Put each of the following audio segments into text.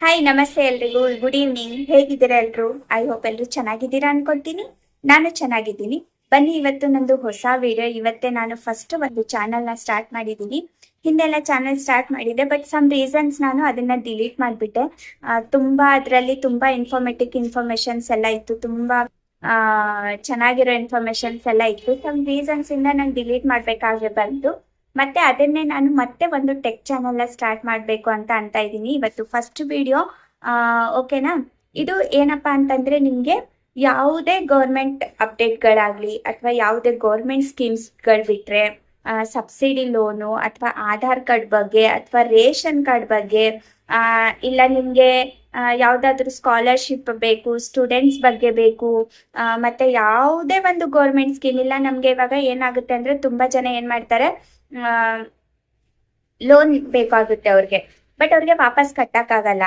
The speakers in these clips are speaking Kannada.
ಹಾಯ್, ನಮಸ್ತೆ ಎಲ್ರಿಗೂ. Good evening. ಹೇಗಿದ್ದೀರಾ ಎಲ್ರು? ಐ ಹೋಪ್ ಎಲ್ರು ಚೆನ್ನಾಗಿದ್ದೀರಾ ಅನ್ಕೊಳ್ತೀನಿ. ನಾನು ಚೆನ್ನಾಗಿದ್ದೀನಿ. ಬನ್ನಿ, ಇವತ್ತು ನಂದು ಹೊಸ ವಿಡಿಯೋ. ಇವತ್ತೇ ನಾನು ಫಸ್ಟ್ ಒಂದು ಚಾನಲ್ನ ಸ್ಟಾರ್ಟ್ ಮಾಡಿದ್ದೀನಿ. ಹಿಂದೆಲ್ಲ ಚಾನಲ್ ಸ್ಟಾರ್ಟ್ ಮಾಡಿದೆ, ಬಟ್ ಸಮ್ ರೀಸನ್ಸ್ ನಾನು ಅದನ್ನ ಡಿಲೀಟ್ ಮಾಡಿಬಿಟ್ಟೆ. ಅದರಲ್ಲಿ ತುಂಬಾ ಇನ್ಫಾರ್ಮೇಷನ್ಸ್ ಎಲ್ಲ ಇತ್ತು, ತುಂಬಾ ಚೆನ್ನಾಗಿರೋ ಇನ್ಫಾರ್ಮೇಷನ್ಸ್ ಎಲ್ಲ ಇತ್ತು. ಸಮ್ ರೀಸನ್ಸ್ ಇಂದ ನಾನು ಡಿಲೀಟ್ ಮಾಡ್ಬೇಕಾಗಿ ಬಂತು. ಮತ್ತೆ ಅದನ್ನೇ ನಾನು ಮತ್ತೆ ಒಂದು ಟೆಕ್ ಚಾನೆಲ್ ಸ್ಟಾರ್ಟ್ ಮಾಡಬೇಕು ಅಂತ ಇದ್ದೀನಿ. ಇವತ್ತು ಫಸ್ಟ್ ವಿಡಿಯೋ. ಓಕೆನಾ? ಇದು ಏನಪ್ಪಾ ಅಂತಂದ್ರೆ, ನಿಮ್ಗೆ ಯಾವುದೇ ಗೌರ್ಮೆಂಟ್ ಅಪ್ಡೇಟ್ಗಳಾಗ್ಲಿ ಅಥವಾ ಯಾವುದೇ ಗೌರ್ಮೆಂಟ್ ಸ್ಕೀಮ್ಸ್ಗಳು ಬಿಟ್ರೆ, ಸಬ್ಸಿಡಿ ಲೋನು ಅಥವಾ ಆಧಾರ್ ಕಾರ್ಡ್ ಬಗ್ಗೆ ಅಥವಾ ರೇಷನ್ ಕಾರ್ಡ್ ಬಗ್ಗೆ, ಇಲ್ಲ ನಿಮ್ಗೆ ಯಾವ್ದಾದ್ರು ಸ್ಕಾಲರ್ಶಿಪ್ ಬೇಕು, ಸ್ಟೂಡೆಂಟ್ಸ್ ಬಗ್ಗೆ ಬೇಕು, ಮತ್ತೆ ಯಾವುದೇ ಒಂದು ಗೌರ್ಮೆಂಟ್ ಸ್ಕೀಮ್ ಇಲ್ಲ. ನಮ್ಗೆ ಇವಾಗ ಏನಾಗುತ್ತೆ ಅಂದ್ರೆ, ತುಂಬಾ ಜನ ಏನ್ ಮಾಡ್ತಾರೆ, ಲೋನ್ ಬೇಕಾಗುತ್ತೆ ಅವ್ರಿಗೆ, ಬಟ್ ಅವ್ರಿಗೆ ವಾಪಸ್ ಕಟ್ಟಕ್ಕಾಗಲ್ಲ.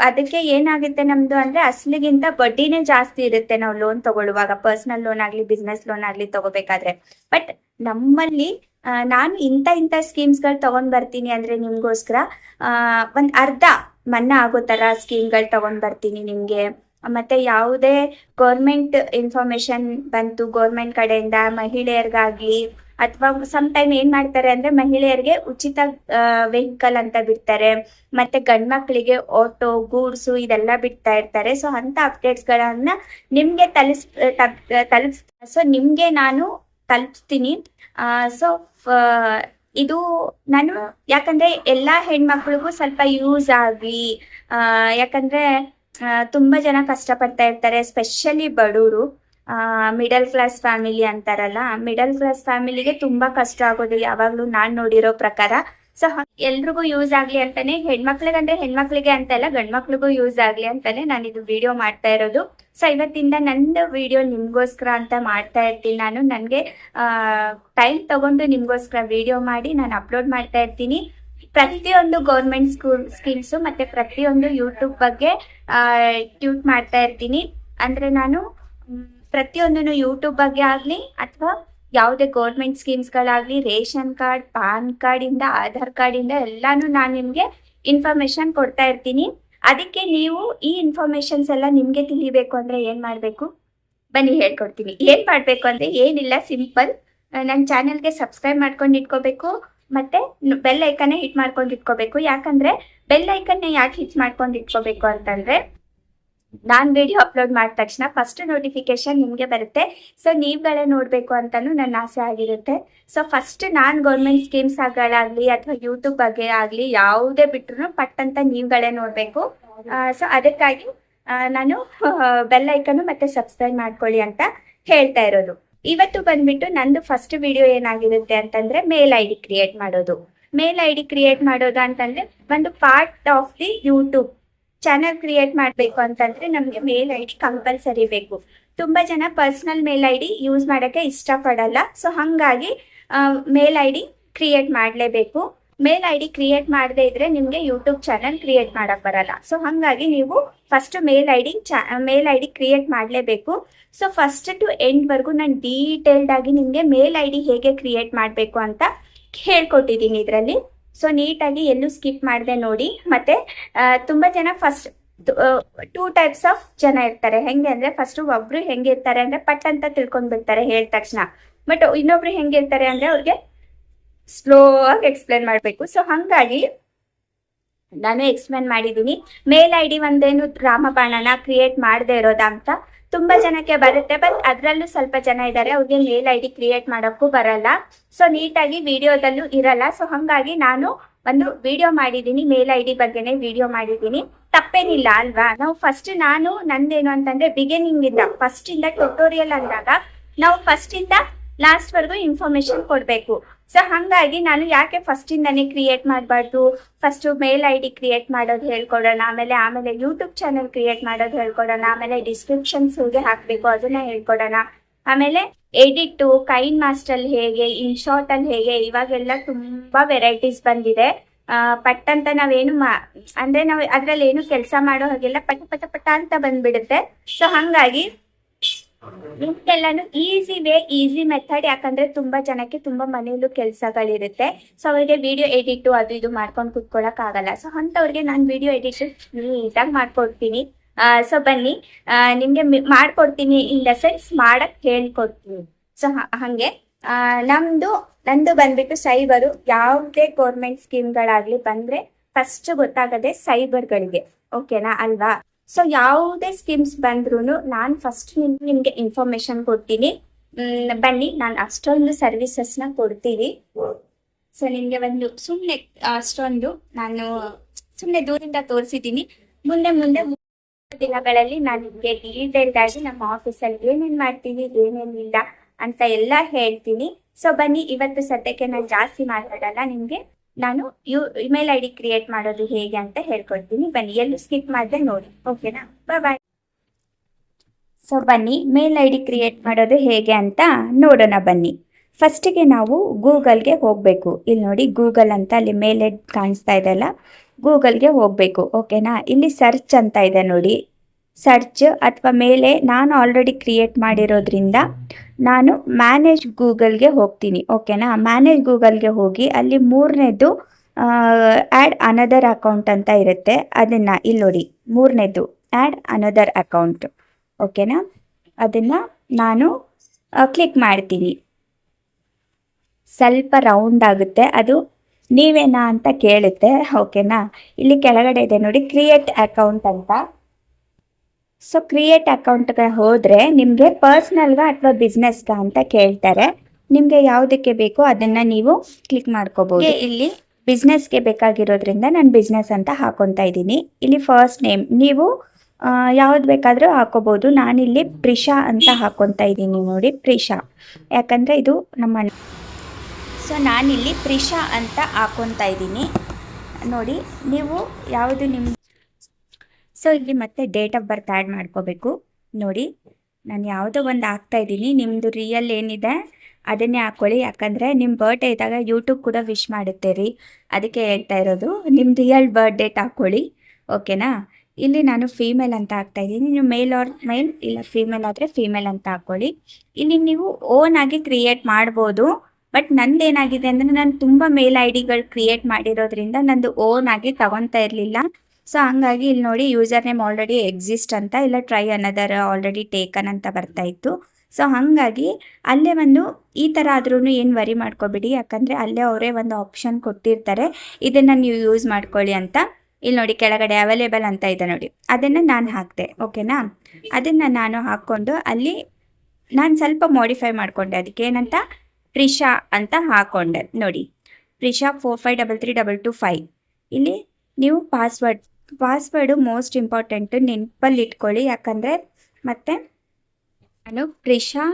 ಅದಕ್ಕೆ ಏನಾಗುತ್ತೆ ನಮ್ದು ಅಂದ್ರೆ, ಅಸಲಿಗಿಂತ ಬಡ್ಡಿನೇ ಜಾಸ್ತಿ ಇರುತ್ತೆ ನಾವು ಲೋನ್ ತಗೊಳ್ಳುವಾಗ. ಪರ್ಸನಲ್ ಲೋನ್ ಆಗ್ಲಿ, ಬಿಸ್ನೆಸ್ ಲೋನ್ ಆಗ್ಲಿ ತಗೋಬೇಕಾದ್ರೆ. ಬಟ್ ನಮ್ಮಲ್ಲಿ ನಾನು ಇಂಥ ಸ್ಕೀಮ್ಸ್ಗಳು ತಗೊಂಡ್ ಬರ್ತೀನಿ ಅಂದ್ರೆ, ನಿಮ್ಗೋಸ್ಕರ ಒಂದ್ ಅರ್ಧ ಮನ್ನಾ ಆಗೋ ತರ ಸ್ಕೀಮ್ಗಳು ತಗೊಂಡ್ ಬರ್ತೀನಿ ನಿಮ್ಗೆ. ಮತ್ತೆ ಯಾವುದೇ ಗೌರ್ಮೆಂಟ್ ಇನ್ಫಾರ್ಮೇಶನ್ ಬಂತು ಗೌರ್ಮೆಂಟ್ ಕಡೆಯಿಂದ ಮಹಿಳೆಯರಿಗಾಗ್ಲಿ, ಅಥವಾ ಸಮ್ ಟೈಮ್ ಏನ್ ಮಾಡ್ತಾರೆ ಅಂದ್ರೆ, ಮಹಿಳೆಯರಿಗೆ ಉಚಿತ ವೆಹಿಕಲ್ ಅಂತ ಬಿಡ್ತಾರೆ, ಮತ್ತೆ ಗಂಡ್ಮಕ್ಳಿಗೆ ಆಟೋ, ಗೂಡ್ಸು ಇದೆಲ್ಲ ಬಿಡ್ತಾ ಇರ್ತಾರೆ. ಸೊ ಅಂತ ಅಪ್ಡೇಟ್ಸ್ ಗಳನ್ನ ನಿಮ್ಗೆ ನಿಮ್ಗೆ ನಾನು ತಲುಪಿಸ್ತೀನಿ. ಸೊ ಇದು ನಾನು ಯಾಕಂದ್ರೆ ಎಲ್ಲಾ ಹೆಣ್ಮಕ್ಳಿಗೂ ಸ್ವಲ್ಪ ಯೂಸ್ ಆಗ್ಲಿ, ಯಾಕಂದ್ರೆ ತುಂಬಾ ಜನ ಕಷ್ಟಪಡ್ತಾ ಇರ್ತಾರೆ, ಸ್ಪೆಷಲಿ ಬಡವರು, ಮಿಡಲ್ ಕ್ಲಾಸ್ ಫ್ಯಾಮಿಲಿ ಅಂತಾರಲ್ಲ, ಮಿಡಲ್ ಕ್ಲಾಸ್ ಫ್ಯಾಮಿಲಿಗೆ ತುಂಬಾ ಕಷ್ಟ ಆಗೋದು ಯಾವಾಗ್ಲೂ ನಾನ್ ನೋಡಿರೋ ಪ್ರಕಾರ. ಸೊ ಎಲ್ರಿಗೂ ಯೂಸ್ ಆಗ್ಲಿ ಅಂತಾನೆ, ಹೆಣ್ಮಕ್ಳಿಗೆ ಅಂತ ಇಲ್ಲ, ಗಂಡ್ಮಕ್ಳಿಗೂ ಯೂಸ್ ಆಗ್ಲಿ ಅಂತಾನೆ ನಾನು ಇದು ವಿಡಿಯೋ ಮಾಡ್ತಾ ಇರೋದು. ಸೊ ಇವತ್ತಿಂದ ನಂದು ವಿಡಿಯೋ ನಿಮ್ಗೋಸ್ಕರ ಅಂತ ಮಾಡ್ತಾ ಇರ್ತೀನಿ. ನಾನು ನನ್ಗೆ ಟೈಮ್ ತಗೊಂಡು ನಿಮ್ಗೋಸ್ಕರ ವಿಡಿಯೋ ಮಾಡಿ ನಾನು ಅಪ್ಲೋಡ್ ಮಾಡ್ತಾ ಇರ್ತೀನಿ. ಪ್ರತಿಯೊಂದು ಗೌರ್ಮೆಂಟ್ ಸ್ಕೀಮ್ಸು ಮತ್ತೆ ಪ್ರತಿಯೊಂದು ಯೂಟ್ಯೂಬ್ ಬಗ್ಗೆ ಟ್ಯೂಟ್ ಮಾಡ್ತಾ ಇರ್ತೀನಿ. ಅಂದ್ರೆ ನಾನು ಪ್ರತಿಯೊಂದನ್ನು ಯೂಟ್ಯೂಬ್ ಬಗ್ಗೆ ಆಗ್ಲಿ ಅಥವಾ ಯಾವುದೇ ಗೌರ್ಮೆಂಟ್ ಸ್ಕೀಮ್ಸ್ಗಳಾಗ್ಲಿ, ರೇಷನ್ ಕಾರ್ಡ್, ಪಾನ್ ಕಾರ್ಡ್ ಇಂದ, ಆಧಾರ್ ಕಾರ್ಡ್ ಇಂದ ಎಲ್ಲಾನು ನಾನು ನಿಮ್ಗೆ ಇನ್ಫಾರ್ಮೇಶನ್ ಕೊಡ್ತಾ ಇರ್ತೀನಿ. ಅದಕ್ಕೆ ನೀವು ಈ ಇನ್ಫಾರ್ಮೇಶನ್ಸ್ ಎಲ್ಲ ನಿಮ್ಗೆ ತಿಳಿಬೇಕು ಅಂದ್ರೆ ಏನ್ ಮಾಡ್ಬೇಕು, ಬನ್ನಿ ಹೇಳ್ಕೊಡ್ತೀನಿ. ಏನ್ ಮಾಡ್ಬೇಕು ಅಂದ್ರೆ ಏನಿಲ್ಲ, ಸಿಂಪಲ್. ನನ್ನ ಚಾನೆಲ್ಗೆ ಸಬ್ಸ್ಕ್ರೈಬ್ ಮಾಡ್ಕೊಂಡು ಇಟ್ಕೋಬೇಕು, ಮತ್ತೆ ಬೆಲ್ ಐಕನ್ನೇ ಹಿಟ್ ಮಾಡ್ಕೊಂಡು ಇಟ್ಕೋಬೇಕು. ಯಾಕಂದ್ರೆ ಬೆಲ್ ಐಕನ್ನೇ ಯಾಕೆ ಹಿಟ್ ಮಾಡ್ಕೊಂಡು ಇಟ್ಕೋಬೇಕು ಅಂತಂದ್ರೆ, ನಾನ್ ವಿಡಿಯೋ ಅಪ್ಲೋಡ್ ಮಾಡಿದ ತಕ್ಷಣ ಫಸ್ಟ್ ನೋಟಿಫಿಕೇಶನ್ ನಿಮ್ಗೆ ಬರುತ್ತೆ. ಸೊ ನೀವುಗಳೇ ನೋಡ್ಬೇಕು ಅಂತಾನು ನನ್ನ ಆಸೆ ಆಗಿರುತ್ತೆ. ಸೊ ಫಸ್ಟ್ ನಾನ್ ಗೌರ್ಮೆಂಟ್ ಸ್ಕೀಮ್ಸ್ ಗಳಾಗ್ಲಿ ಅಥವಾ ಯೂಟ್ಯೂಬ್ ಬಗ್ಗೆ ಆಗ್ಲಿ ಯಾವುದೇ ಬಿಟ್ರು ಪಟ್ ಅಂತ ನೀವುಗಳೇ ನೋಡ್ಬೇಕು. ಸೊ ಅದಕ್ಕಾಗಿ ನಾನು ಬೆಲ್ ಐಕನ್ ಮತ್ತೆ ಸಬ್ಸ್ಕ್ರೈಬ್ ಮಾಡ್ಕೊಳ್ಳಿ ಅಂತ ಹೇಳ್ತಾ ಇರೋದು. ಇವತ್ತು ಬಂದ್ಬಿಟ್ಟು ನಂದು ಫಸ್ಟ್ ವಿಡಿಯೋ ಏನಾಗಿರುತ್ತೆ ಅಂತಂದ್ರೆ, ಮೇಲ್ ಐ ಡಿ ಕ್ರಿಯೇಟ್ ಮಾಡೋದು. ಮೇಲ್ ಐ ಡಿ ಕ್ರಿಯೇಟ್ ಮಾಡೋದು ಅಂತಂದ್ರೆ ಒಂದು part of the YouTube channel create ಮಾಡಬೇಕು ಅಂತಂದ್ರೆ ನಮ್ಗೆ ಮೇಲ್ ಐ ಡಿ ಕಂಪಲ್ಸರಿ ಬೇಕು. ತುಂಬಾ ಜನ personal mail I D use ಮಾಡಕ್ಕೆ ಇಷ್ಟಪಡಲ್ಲ. ಸೊ ಹಂಗಾಗಿ ಮೇಲ್ ಐ ಡಿ ಕ್ರಿಯೇಟ್ ಮಾಡಲೇಬೇಕು. ಮೇಲ್ ಐ ಡಿ ಕ್ರಿಯೇಟ್ ಮಾಡದೇ ಇದ್ರೆ ನಿಮ್ಗೆ ಯೂಟ್ಯೂಬ್ ಚಾನಲ್ ಕ್ರಿಯೇಟ್ ಮಾಡಕ್ ಬರಲ್ಲ. ಸೊ ಹಂಗಾಗಿ ನೀವು first mail I D create ಮಾಡಲೇಬೇಕು. ಸೊ ಫಸ್ಟ್ ಟು ಎಂಡ್ ವರ್ಗು ನಾನು ಡೀಟೇಲ್ಡ್ ಆಗಿ ನಿಮ್ಗೆ ಮೇಲ್ ಐ ಡಿ ಹೇಗೆ ಕ್ರಿಯೇಟ್ ಮಾಡಬೇಕು ಅಂತ ಹೇಳ್ಕೊಟ್ಟಿದ್ದೀನಿ ಇದರಲ್ಲಿ. ಸೊ ನೀಟಾಗಿ ಎಲ್ಲೂ ಸ್ಕಿಪ್ ಮಾಡದೆ ನೋಡಿ. ಮತ್ತೆ ತುಂಬಾ ಜನ ಫಸ್ಟ್ 2 ಟೈಪ್ಸ್ ಆಫ್ ಜನ ಇರ್ತಾರೆ. ಹೆಂಗೆ ಅಂದ್ರೆ, ಫಸ್ಟ್ ಒಬ್ರು ಹೆಂಗಿರ್ತಾರೆ ಅಂದ್ರೆ ಪಟ್ ಅಂತ ತಿಳ್ಕೊಂಡ್ಬಿಡ್ತಾರೆ ಹೇಳಿದ ತಕ್ಷಣ. ಬಟ್ ಇನ್ನೊಬ್ರು ಹೆಂಗಿರ್ತಾರೆ ಅಂದ್ರೆ, ಅವ್ರಿಗೆ ಸ್ಲೋ ಆಗಿ ಎಕ್ಸ್ಪ್ಲೇನ್ ಮಾಡ್ಬೇಕು. ಸೊ ಹಂಗಾಗಿ ನಾನು ಎಕ್ಸ್ಪ್ಲೇನ್ ಮಾಡಿದೀನಿ. ಮೇಲ್ ಐ ಡಿ ಒಂದೇನು ರಾಮಬಾಣನ ಕ್ರಿಯೇಟ್ ಮಾಡದೇ ಇರೋದ ಅಂತ ತುಂಬಾ ಜನಕ್ಕೆ ಬರುತ್ತೆ, ಬಟ್ ಅದ್ರಲ್ಲೂ ಸ್ವಲ್ಪ ಜನ ಇದ್ದಾರೆ ಅವ್ರಿಗೆ ಮೇಲ್ ಐ ಡಿ ಕ್ರಿಯೇಟ್ ಮಾಡೋಕ್ಕೂ ಬರಲ್ಲ. ಸೊ ನೀಟಾಗಿ ವಿಡಿಯೋದಲ್ಲೂ ಇರಲ್ಲ. ಸೊ ಹಂಗಾಗಿ ನಾನು ಒಂದು ವಿಡಿಯೋ ಮಾಡಿದ್ದೀನಿ, ಮೇಲ್ ಐ ಡಿ ಬಗ್ಗೆನೇ ವಿಡಿಯೋ ಮಾಡಿದ್ದೀನಿ. ತಪ್ಪೇನಿಲ್ಲ ಅಲ್ವಾ? ನಾವು ಫಸ್ಟ್ ನಂದೇನು ಅಂತಂದ್ರೆ, ಬಿಗಿನಿಂಗ್ ಇಂದ ಫಸ್ಟ್ ಇಂದ ಟ್ಯುಟೋರಿಯಲ್ ಅಂದಾಗ ನಾವು ಫಸ್ಟ್ ಇಂದ ಲಾಸ್ಟ್ ವರ್ಗು ಇನ್ಫಾರ್ಮೇಶನ್ ಕೊಡ್ಬೇಕು. ಸೊ ಹಂಗಾಗಿ ನಾನು ಯಾಕೆ ಫಸ್ಟ್ ಇಂದಾನೇ ಕ್ರಿಯೇಟ್ ಮಾಡಬಾರ್ದು, first mail I D create ಮಾಡೋದು ಹೇಳ್ಕೊಡೋಣ, ಆಮೇಲೆ ಯೂಟ್ಯೂಬ್ ಚಾನಲ್ ಕ್ರಿಯೇಟ್ ಮಾಡೋದು ಹೇಳ್ಕೊಡೋಣ, ಆಮೇಲೆ ಡಿಸ್ಕ್ರಿಪ್ಷನ್ಸ್ ಹೇಗೆ ಹಾಕ್ಬೇಕು ಅದನ್ನ ಹೇಳ್ಕೊಡೋಣ, ಆಮೇಲೆ ಎಡಿಟ್, ಕೈನ್ ಮಾಸ್ಟರ್ ಹೇಗೆ, ಇನ್ಶಾರ್ಟ್ ಅಲ್ಲಿ ಹೇಗೆ. ಇವಾಗೆಲ್ಲ ತುಂಬಾ ವೆರೈಟೀಸ್ ಬಂದಿದೆ. ಪಟ್ ಅಂತ ನಾವೇನು ಅಂದ್ರೆ ನಾವು ಅದ್ರಲ್ಲಿ ಏನು ಕೆಲಸ ಮಾಡೋ ಹಾಗೆಲ್ಲ ಪಟ ಪಟ ಪಟ ಅಂತ ಬಂದ್ಬಿಡುತ್ತೆ. ಸೊ ಹಂಗಾಗಿ ನಿಮ್ಗೆಲ್ಲಾನು ಈಸಿ ವೇ, ಈಸಿ ಮೆಥಡ್. ಯಾಕಂದ್ರೆ ತುಂಬಾ ಜನಕ್ಕೆ ತುಂಬಾ ಮನೆಯಲ್ಲೂ ಕೆಲ್ಸಗಳಿರುತ್ತೆ. ಸೊ ಅವ್ರಿಗೆ ವಿಡಿಯೋ ಎಡಿಟ್ ಅದು ಇದು ಮಾಡ್ಕೊಂಡು ಕುತ್ಕೊಳಕ್ ಆಗಲ್ಲ. ಸೊ ಅಂತವ್ರಿಗೆ ನಾನು ವಿಡಿಯೋ ಎಡಿಟ್ ನೀಟಾಗಿ ಮಾಡ್ಕೊಡ್ತೀನಿ. ಸೊ ಬನ್ನಿ, ನಿಮ್ಗೆ ಮಾಡ್ಕೊಡ್ತೀನಿ ಇನ್ ದ ಸೆನ್ಸ್ ಮಾಡಕ್ ಹೇಳ್ಕೊಡ್ತೀನಿ. ಸೊ ಹಂಗೆ ನಂದು ಬಂದ್ಬಿಟ್ಟು ಸೈಬರು. ಯಾವುದೇ ಗೌರ್ಮೆಂಟ್ ಸ್ಕೀಮ್ಗಳಾಗ್ಲಿ ಬಂದ್ರೆ ಫಸ್ಟ್ ಗೊತ್ತಾಗದೆ ಸೈಬರ್ಗಳಿಗೆ, ಓಕೆನಾ ಅಲ್ವಾ? ಸೊ ಯಾವುದೇ ಸ್ಕೀಮ್ಸ್ ಬಂದ್ರೂ ನಾನು ಫಸ್ಟ್ ನಿಮ್ಗೆ ಇನ್ಫಾರ್ಮೇಶನ್ ಕೊಡ್ತೀನಿ. ಬನ್ನಿ, ನಾನು ಅಷ್ಟೊಂದು ಸರ್ವಿಸಸ್ನ ಕೊಡ್ತೀವಿ. ಸೊ ನಿಮ್ಗೆ ಒಂದು ಸುಮ್ಮನೆ ಅಷ್ಟೊಂದು ನಾನು ಸುಮ್ಮನೆ ದೂರಿಂದ ತೋರಿಸಿದ್ದೀನಿ. ಮುಂದೆ ದಿನಗಳಲ್ಲಿ ನಾನು ನಿಮಗೆ ಡೀಟೇಲ್ಡ್ ಆಗಿ ನಮ್ಮ ಆಫೀಸಲ್ಲಿ ಏನೇನ್ ಮಾಡ್ತೀವಿ ಏನೇನಿಲ್ಲ ಅಂತ ಎಲ್ಲ ಹೇಳ್ತೀನಿ. ಸೊ ಬನ್ನಿ, ಇವತ್ತು ಸದ್ಯಕ್ಕೆ ನಾನು ಜಾಸ್ತಿ ಮಾತಾಡಲ್ಲ. ನಿಮ್ಗೆ ನಾನು ಇಮೇಲ್ ಐ ಡಿ ಕ್ರಿಯೇಟ್ ಮಾಡೋದು ಹೇಗೆ ಅಂತ ಹೇಳ್ಕೊಡ್ತೀನಿ. ಬನ್ನಿ, ಎಲ್ಲೂ ಸ್ಕಿಪ್ ಮಾಡದೆ ನೋಡಿ, ಓಕೆನಾ? ಬಾಯ್. ಸೊ ಬನ್ನಿ, ಮೇಲ್ ಐ ಡಿ ಕ್ರಿಯೇಟ್ ಮಾಡೋದು ಹೇಗೆ ಅಂತ ನೋಡೋಣ ಬನ್ನಿ. ಫಸ್ಟಿಗೆ ನಾವು ಗೂಗಲ್ಗೆ ಹೋಗಬೇಕು. ಇಲ್ಲಿ ನೋಡಿ ಗೂಗಲ್ ಅಂತ ಅಲ್ಲಿ ಮೇಲೆ ಕಾಣಿಸ್ತಾ ಇದೆಲ್ಲ, ಗೂಗಲ್ಗೆ ಹೋಗಬೇಕು, ಓಕೆನಾ? ಇಲ್ಲಿ ಸರ್ಚ್ ಅಂತ ಇದೆ ನೋಡಿ, ಸರ್ಚ್ ಅಥವಾ ಮೇಲೆ ನಾನು ಆಲ್ರೆಡಿ ಕ್ರಿಯೇಟ್ ಮಾಡಿರೋದ್ರಿಂದ ನಾನು ಮ್ಯಾನೇಜ್ ಗೂಗಲ್ಗೆ ಹೋಗ್ತೀನಿ, ಓಕೆನಾ? ಮ್ಯಾನೇಜ್ ಗೂಗಲ್ಗೆ ಹೋಗಿ ಅಲ್ಲಿ ಮೂರನೇದು ಆ್ಯಡ್ ಅನದರ್ ಅಕೌಂಟ್ ಅಂತ ಇರುತ್ತೆ. ಅದನ್ನು ಇಲ್ಲಿ ನೋಡಿ, ಮೂರನೇದು ಆ್ಯಡ್ ಅನದರ್ ಅಕೌಂಟ್, ಓಕೆನಾ? ಅದನ್ನು ನಾನು ಕ್ಲಿಕ್ ಮಾಡ್ತೀನಿ. ಸ್ವಲ್ಪ ರೌಂಡ್ ಆಗುತ್ತೆ, ಅದು ನೀವೇನಾ ಅಂತ ಕೇಳುತ್ತೆ, ಓಕೆನಾ? ಇಲ್ಲಿ ಕೆಳಗಡೆ ಇದೆ ನೋಡಿ ಕ್ರಿಯೇಟ್ ಅಕೌಂಟ್ ಅಂತ. ಸೊ ಕ್ರಿಯೇಟ್ ಅಕೌಂಟ್ಗೆ ಹೋದರೆ ನಿಮಗೆ ಪರ್ಸ್ನಲ್గా ಅಥವಾ ಬಿಸ್ನೆಸ್ಗೆ ಅಂತ ಕೇಳ್ತಾರೆ. ನಿಮಗೆ ಯಾವುದಕ್ಕೆ ಬೇಕೋ ಅದನ್ನು ನೀವು ಕ್ಲಿಕ್ ಮಾಡ್ಕೋಬೋದು. ಇಲ್ಲಿ ಬಿಸ್ನೆಸ್ಗೆ ಬೇಕಾಗಿರೋದ್ರಿಂದ ನಾನು ಬಿಸ್ನೆಸ್ ಅಂತ ಹಾಕೊತಾ ಇದ್ದೀನಿ. ಇಲ್ಲಿ ಫಸ್ಟ್ ನೇಮ್ ನೀವು ಯಾವ್ದು ಬೇಕಾದರೂ ಹಾಕೋಬೋದು. ನಾನಿಲ್ಲಿ ಪ್ರಿಷಾ ಅಂತ ಹಾಕೊತಾ ಇದ್ದೀನಿ ನೋಡಿ, ಪ್ರಿಷಾ, ಯಾಕಂದರೆ ಇದು ನಮ್ಮ. ಸೊ ನಾನಿಲ್ಲಿ ಪ್ರಿಷಾ ಅಂತ ಹಾಕೊತಾ ಇದ್ದೀನಿ ನೋಡಿ. ನೀವು ಯಾವುದು ನಿಮ್ಮ. ಸೊ ಇಲ್ಲಿ ಮತ್ತೆ ಡೇಟ್ ಆಫ್ ಬರ್ತ್ ಆ್ಯಡ್ ಮಾಡ್ಕೋಬೇಕು ನೋಡಿ. ನಾನು ಯಾವುದೋ ಒಂದು ಹಾಕ್ತಾ ಇದ್ದೀನಿ, ನಿಮ್ಮದು ರಿಯಲ್ ಏನಿದೆ ಅದನ್ನೇ ಹಾಕ್ಕೊಳ್ಳಿ. ಯಾಕಂದರೆ ನಿಮ್ಮ ಬರ್ಡೇ ಇದ್ದಾಗ ಯೂಟ್ಯೂಬ್ ಕೂಡ ವಿಶ್ ಮಾಡುತ್ತೆ ರೀ, ಅದಕ್ಕೆ ಹೇಳ್ತಾ ಇರೋದು. ನಿಮ್ಮ ರಿಯಲ್ ಬರ್ತ್ ಡೇಟ್ ಹಾಕ್ಕೊಳ್ಳಿ, ಓಕೆನಾ? ಇಲ್ಲಿ ನಾನು ಫೀಮೇಲ್ ಅಂತ ಹಾಕ್ತಾಯಿದ್ದೀನಿ. ನೀವು ಮೇಲ್ ಇಲ್ಲ ಫೀಮೇಲ್ ಆದರೆ ಫೀಮೇಲ್ ಅಂತ ಹಾಕ್ಕೊಳ್ಳಿ. ಇಲ್ಲಿ ನೀವು ಓನ್ ಆಗಿ ಕ್ರಿಯೇಟ್ ಮಾಡ್ಬೋದು. ಬಟ್ ನಂದು ಏನಾಗಿದೆ ಅಂದರೆ ನಾನು ತುಂಬ ಮೇಲ್ ಐ ಡಿಗಳು ಕ್ರಿಯೇಟ್ ಮಾಡಿರೋದ್ರಿಂದ ನಂದು ಓನ್ ಆಗಿ ತಗೊತಾ ಇರಲಿಲ್ಲ. ಸೊ ಹಂಗಾಗಿ ಇಲ್ಲಿ ನೋಡಿ ಯೂಸರ್ ನೇಮ್ ಆಲ್ರೆಡಿ ಎಕ್ಸಿಸ್ಟ್ ಅಂತ, ಇಲ್ಲ ಟ್ರೈ ಅನದರ್ ಆಲ್ರೆಡಿ ಟೇಕನ್ ಅಂತ ಬರ್ತಾ ಇತ್ತು. ಸೊ ಹಾಗಾಗಿ ಅಲ್ಲೇ ಒಂದು ಈ ಥರ ಆದ್ರೂ ಏನು ವರಿ ಮಾಡ್ಕೊಬೇಡಿ, ಯಾಕಂದರೆ ಅಲ್ಲೇ ಅವರೇ ಒಂದು ಆಪ್ಷನ್ ಕೊಟ್ಟಿರ್ತಾರೆ, ಇದನ್ನು ನೀವು ಯೂಸ್ ಮಾಡ್ಕೊಳ್ಳಿ ಅಂತ. ಇಲ್ಲಿ ನೋಡಿ ಕೆಳಗಡೆ ಅವೈಲೇಬಲ್ ಅಂತ ಇದೆ ನೋಡಿ, ಅದನ್ನು ನಾನು ಹಾಕಿದೆ, ಓಕೆನಾ? ಅದನ್ನು ನಾನು ಹಾಕ್ಕೊಂಡು ಅಲ್ಲಿ ನಾನು ಸ್ವಲ್ಪ ಮಾಡಿಫೈ ಮಾಡಿಕೊಂಡೆ. ಅದಕ್ಕೆ ಏನಂತ ಪ್ರಿಷಾ ಅಂತ ಹಾಕ್ಕೊಂಡೆ ನೋಡಿ, ಪ್ರಿಷಾ 45332225. ಇಲ್ಲಿ ನೀವು ಪಾಸ್ವರ್ಡು ಮೋಸ್ಟ್ ಇಂಪಾರ್ಟೆಂಟು ನೆನಪಲ್ಲಿ ಇಟ್ಕೊಳ್ಳಿ. ಯಾಕಂದರೆ ಮತ್ತೆ ನಾನು ಪ್ರಿಷಾ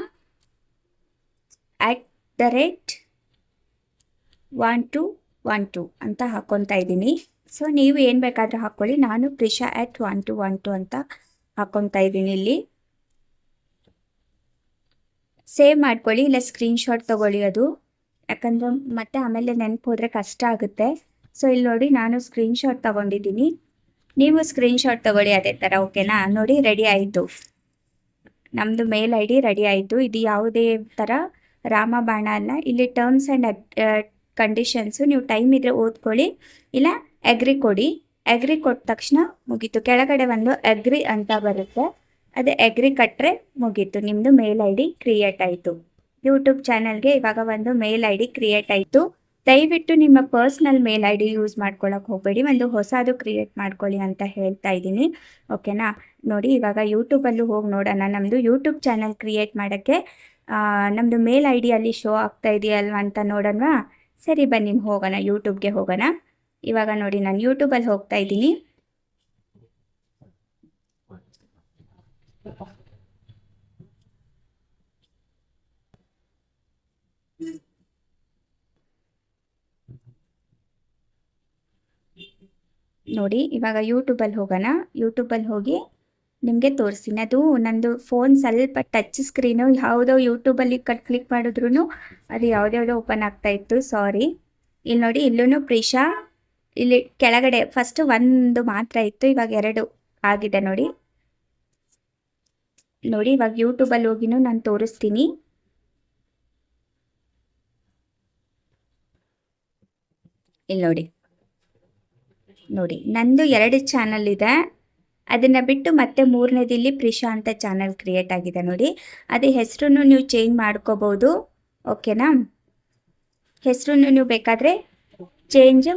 @1212 ಅಂತ ಹಾಕ್ಕೊತಾ ಇದ್ದೀನಿ. ಸೊ ನೀವು ಏನು ಬೇಕಾದರೂ ಹಾಕ್ಕೊಳ್ಳಿ. ನಾನು ಪ್ರಿಷಾ @1212 ಅಂತ ಹಾಕ್ಕೊತಾ ಇದ್ದೀನಿ. ಇಲ್ಲಿ ಸೇವ್ ಮಾಡ್ಕೊಳ್ಳಿ, ಇಲ್ಲ ಸ್ಕ್ರೀನ್ಶಾಟ್ ತೊಗೊಳ್ಳಿ ಅದು, ಯಾಕಂದರೆ ಮತ್ತೆ ಆಮೇಲೆ ನೆನಪು ಹೋದರೆ ಕಷ್ಟ ಆಗುತ್ತೆ. ಸೊ ಇಲ್ಲಿ ನೋಡಿ ನಾನು ಸ್ಕ್ರೀನ್ಶಾಟ್ ತೊಗೊಂಡಿದ್ದೀನಿ, ನೀವು ಸ್ಕ್ರೀನ್ಶಾಟ್ ತೊಗೊಳ್ಳಿ ಅದೇ ಥರ, ಓಕೆನಾ? ನೋಡಿ ರೆಡಿ ಆಯಿತು, ನಮ್ಮದು ಮೇಲ್ ಐ ಡಿ ರೆಡಿ ಆಯಿತು. ಇದು ಯಾವುದೇ ಥರ ರಾಮಬಾಣ ಅಲ್ಲ. ಇಲ್ಲಿ ಟರ್ಮ್ಸ್ ಆ್ಯಂಡ್ ಕಂಡೀಷನ್ಸು ನೀವು ಟೈಮ್ ಇದ್ದರೆ ಓದ್ಕೊಳ್ಳಿ, ಇಲ್ಲ ಅಗ್ರಿ ಕೊಡಿ. ಅಗ್ರಿ ಕೊಟ್ಟ ತಕ್ಷಣ ಮುಗೀತು. ಕೆಳಗಡೆ ಒಂದು ಅಗ್ರಿ ಅಂತ ಬರುತ್ತೆ, ಅದೇ ಅಗ್ರಿ ಕಟ್ಟರೆ ಮುಗೀತು, ನಿಮ್ಮದು ಮೇಲ್ ಐ ಡಿ ಕ್ರಿಯೇಟ್ ಆಯಿತು. ಯೂಟ್ಯೂಬ್ ಚಾನಲ್ಗೆ ಇವಾಗ ಒಂದು ಮೇಲ್ ಐ ಡಿ ಕ್ರಿಯೇಟ್ ಆಯಿತು. ದಯವಿಟ್ಟು ನಿಮ್ಮ personal mail I D use ಮಾಡ್ಕೊಳ್ಳೋಕೆ ಹೋಗಬೇಡಿ, ಒಂದು ಹೊಸದು ಕ್ರಿಯೇಟ್ ಮಾಡ್ಕೊಳ್ಳಿ ಅಂತ ಹೇಳ್ತಾ ಇದ್ದೀನಿ, ಓಕೆನಾ? ನೋಡಿ ಇವಾಗ ಯೂಟ್ಯೂಬಲ್ಲೂ ಹೋಗಿ ನೋಡೋಣ, ನಮ್ಮದು ಯೂಟ್ಯೂಬ್ ಚಾನಲ್ ಕ್ರಿಯೇಟ್ ಮಾಡೋಕ್ಕೆ ನಮ್ಮದು ಮೇಲ್ ಐ ಡಿಯಲ್ಲಿ ಶೋ ಆಗ್ತಾ ಇದೆಯಲ್ವ ಅಂತ ನೋಡೋಣವಾ? ಸರಿ ಬನ್ನಿ ಹೋಗೋಣ, ಯೂಟ್ಯೂಬ್ಗೆ ಹೋಗೋಣ. ಇವಾಗ ನೋಡಿ ನಾನು ಯೂಟ್ಯೂಬಲ್ಲಿ ಹೋಗ್ತಾ ಇದ್ದೀನಿ. ನೋಡಿ ಇವಾಗ ಯೂಟ್ಯೂಬಲ್ಲಿ ಹೋಗೋಣ. ಯೂಟ್ಯೂಬಲ್ಲಿ ಹೋಗಿ ನಿಮಗೆ ತೋರಿಸ್ತೀನಿ. ಅದು ನಂದು ಫೋನ್ ಸ್ವಲ್ಪ ಟಚ್ ಸ್ಕ್ರೀನು, ಯಾವುದೋ ಯೂಟ್ಯೂಬಲ್ಲಿ ಕ್ಲಿಕ್ ಮಾಡಿದ್ರು ಅದು ಯಾವುದ್ಯಾವುದೋ ಓಪನ್ ಆಗ್ತಾ ಇತ್ತು, ಸಾರಿ. ಇಲ್ಲಿ ನೋಡಿ ಇಲ್ಲೂ ಪ್ರಿಷಾ, ಇಲ್ಲಿ ಕೆಳಗಡೆ ಫಸ್ಟು ಒಂದು ಮಾತ್ರ ಇತ್ತು, ಇವಾಗ 2 ಆಗಿದೆ ನೋಡಿ. ನೋಡಿ ಇವಾಗ ಯೂಟ್ಯೂಬಲ್ಲಿ ಹೋಗಿನೂ ನಾನು ತೋರಿಸ್ತೀನಿ. ಇಲ್ಲಿ ನೋಡಿ ನೋಡಿ ನಂದು 2 ಚಾನಲ್ ಇದೆ. ಅದನ್ನು ಬಿಟ್ಟು ಮತ್ತೆ 3ನೇದಿಲ್ಲಿ ಪ್ರಿಷಾ ಅಂತ ಚಾನಲ್ ಕ್ರಿಯೇಟ್ ಆಗಿದೆ ನೋಡಿ. ಅದೇ ಹೆಸರನ್ನು ನೀವು ಚೇಂಜ್ ಮಾಡ್ಕೋಬೋದು. ಓಕೆನಾ, ಹೆಸರನ್ನು ನೀವು ಬೇಕಾದರೆ ಚೇಂಜ್